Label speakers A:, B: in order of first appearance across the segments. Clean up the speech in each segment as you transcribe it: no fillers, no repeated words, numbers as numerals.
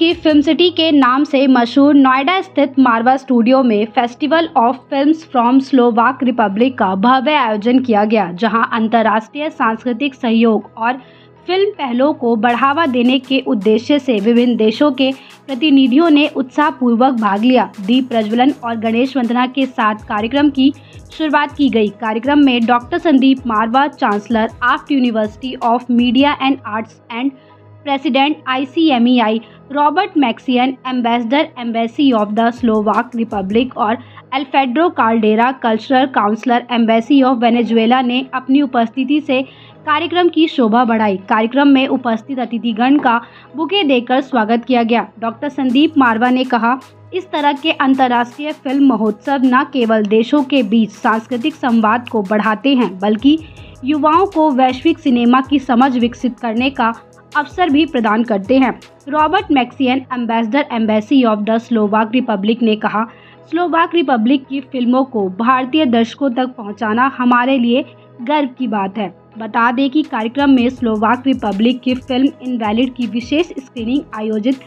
A: की film city के नाम से मशहूर नोएडा स्थित मारवा स्टूडियो में festival of films from Slovak Republic का भव्य आयोजन किया गया, जहां अंतर्राष्ट्रीय सांस्कृतिक सहयोग और फिल्म पहलों को बढ़ावा देने के उद्देश्य से विभिन्न देशों के प्रतिनिधियों ने उत्साहपूर्वक भाग लिया। दीप प्रज्वलन और गणेश वंदना के साथ कार्यक्रम की शुरुआत की गई। कार्यक्रम में doctor Sandeep Marwah, chancellor AAFT university of media and arts and president ICMEI, Robert Maxian, ambassador embassy of the Slovak Republic और Alfredo Cardera, cultural counsellor embassy of Venezuela ने अपनी उपस्थिति से कार्यक्रम की शोभा बढ़ाई। कार्यक्रम में उपस्थित अतिथिगण का बुके देकर स्वागत किया गया। डॉक्टर संदीप मारवा ने कहा, इस तरह के अंतर्राष्ट्रीय फिल्म महोत्सव न केवल देशों के बीच सांस्कृतिक संवाद को बढ़ाते हैं, बल्कि युवाओं को वैश्विक सिनेमा की समझ विकसित करने का अवसर भी प्रदान करते हैं। Robert Maxian, ambassador embassy of the Slovak Republic ने कहा, स्लोवाक रिपब्लिक की फिल्मों को भारतीय दर्शकों तक पहुंचाना हमारे लिए गर्व की बात है। बता दें कि कार्यक्रम में स्लोवाक रिपब्लिक की फिल्म इनवैलिड की विशेष स्क्रीनिंग आयोजित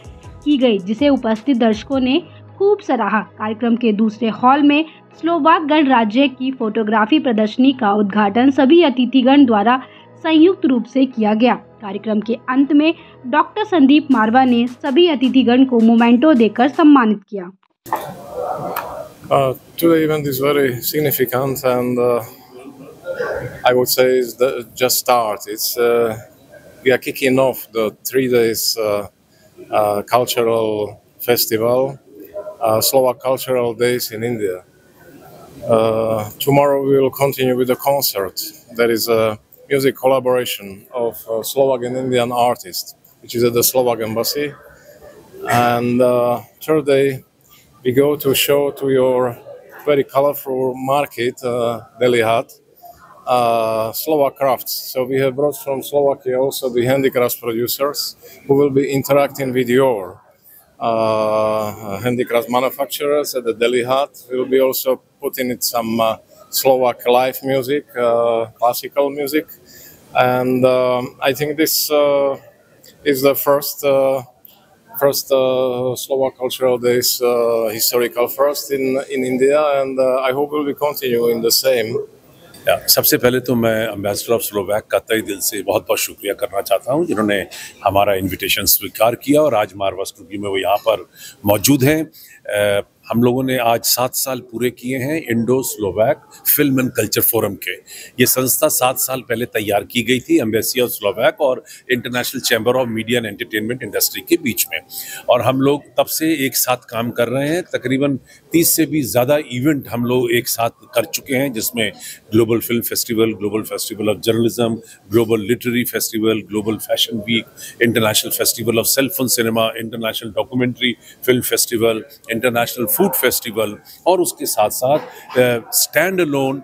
A: की गई, जिसे उपस्थित दर्शकों ने खूब सराहा। कार्यक्रम के दूसरे हॉल में स्लोवाक गणराज्य की फोटोग्राफी प्रदर्शनी का उद्घाटन सभी अतिथिगण द्वारा संयुक्त रूप से किया गया। कार्यक्रम के अंत में डॉक्टर संदीप मारवा ने सभी अतिथिगण को मोमेंटो देकर सम्मानित किया।
B: Today event is very significant and I would say it's just start. We are kicking off the 3 days cultural festival, Slovak Cultural Days in India. Tomorrow we will continue with the concert. There is a music collaboration of Slovak and Indian artists, which is at the Slovak Embassy. And third day, we go to show to your very colorful market, Delihat, Slovak crafts. So we have brought from Slovakia also the handicrafts producers who will be interacting with your handicraft manufacturers at the Delihat. We will be also putting in some Slovak live music, classical music, and I think this is the first Slovak Cultural Days, historical first in India, and I hope we'll be continuing the same.
C: सबसे पहले तो मैं ambassador of Slovak का तहे दिल से बहुत बहुत शुक्रिया करना चाहता हूं, जिन्होंने हमारा इनविटेशन स्वीकार किया और आज मारवा स्टूडियो में वो यहाँ पर मौजूद हैं। हम लोगों ने आज 7 साल पूरे किए हैं Indo Slovak film and culture forum के। ये संस्था 7 साल पहले तैयार की गई थी एम्बेसी ऑफ स्लोवाक और international chamber of media and entertainment industry के बीच में, और हम लोग तब से एक साथ काम कर रहे हैं। तकरीबन 30 से भी ज़्यादा इवेंट हम लोग एक साथ कर चुके हैं, जिसमें global film festival, global festival of journalism, global literary festival, global fashion week, international festival of cell phone cinema, international documentary film festival, international food festival, और उसके साथ साथ स्टैंड अलोन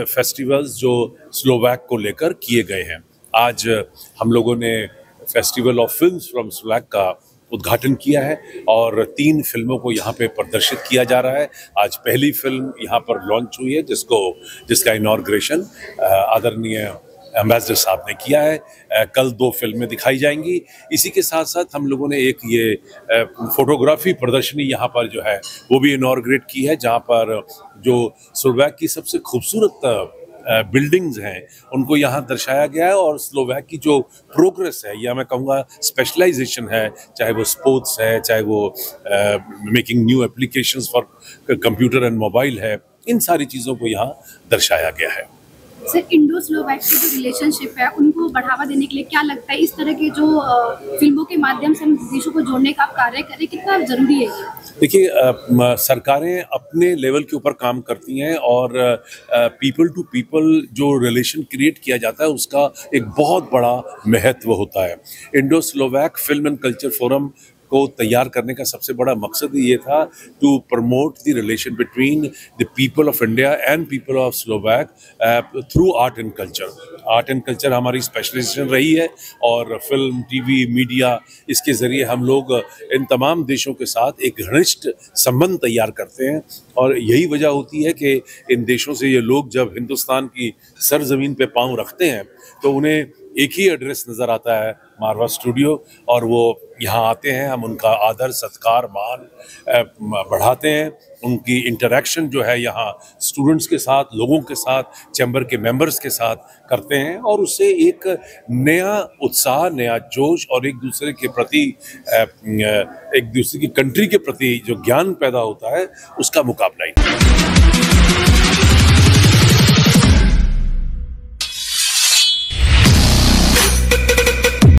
C: फेस्टिवल्स जो स्लोवाक को लेकर किए गए हैं। आज हम लोगों ने festival of films from Slovak का उद्घाटन किया है और 3 फिल्मों को यहाँ पे प्रदर्शित किया जा रहा है। आज पहली फिल्म यहाँ पर लॉन्च हुई है, जिसका इनॉग्रेशन आदरणीय एम्बेसडर साहब ने किया है। कल 2 फिल्में दिखाई जाएंगी। इसी के साथ साथ हम लोगों ने एक ये फोटोग्राफी प्रदर्शनी यहाँ पर जो है वो भी इनॉग्रेट की है, जहाँ पर जो स्लोवाक की सबसे खूबसूरत बिल्डिंग्स हैं उनको यहाँ दर्शाया गया है, और स्लोवाक की जो प्रोग्रेस है या मैं कहूँगा स्पेशलाइजेशन है, चाहे वो स्पोर्ट्स है, चाहे वो making new applications for computer and mobile है, इन सारी चीज़ों को यहाँ दर्शाया गया है।
D: सर, इंडो स्लोवाक के जो रिलेशनशिप है उनको बढ़ावा देने के लिए क्या लगता है, इस तरह के जो फिल्मों के माध्यम से हम देशों को जोड़ने का कार्य करें, कितना जरूरी है ये?
C: देखिए, सरकारें अपने लेवल के ऊपर काम करती हैं और पीपल टू पीपल जो रिलेशन क्रिएट किया जाता है उसका एक बहुत बड़ा महत्व होता है। Indo Slovak film and culture forum को तैयार करने का सबसे बड़ा मकसद ये था to promote the relation between the people of India and people of Slovak through art and culture. Art and culture हमारी स्पेशलाइजेशन रही है और फिल्म, टीवी, मीडिया, इसके ज़रिए हम लोग इन तमाम देशों के साथ एक घनिष्ठ संबंध तैयार करते हैं, और यही वजह होती है कि इन देशों से ये लोग जब हिंदुस्तान की सरजमीन पे पांव रखते हैं तो उन्हें एक ही एड्रेस नज़र आता है, मारवा स्टूडियो, और वो यहाँ आते हैं, हम उनका आदर सत्कार मान बढ़ाते हैं। उनकी इंटरेक्शन जो है यहाँ स्टूडेंट्स के साथ, लोगों के साथ, चैम्बर के मेंबर्स के साथ करते हैं, और उससे एक नया उत्साह, नया जोश और एक दूसरे के प्रति, एक दूसरे की कंट्री के प्रति जो ज्ञान पैदा होता है, उसका मुकाबला ही।